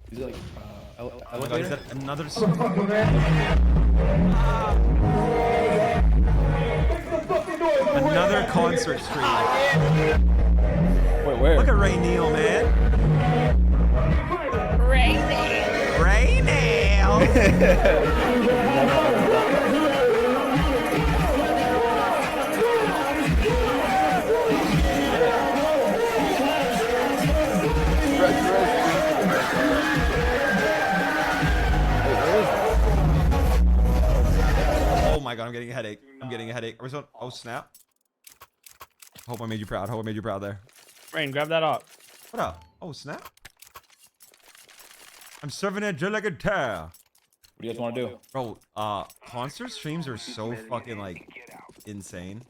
He's like, Oh my god, is that another? Another concert stream. wait, where? Look at Ray Neal, man. Ray Neal. Oh my god, I'm getting a headache. I'm getting a headache. Are we so, oh snap. Hope I made you proud. Hope I made you proud there. Rain, grab that up. What up? Oh snap. I'm serving it just like a tear. What do you guys want to do? Bro, concert streams are so fucking like insane.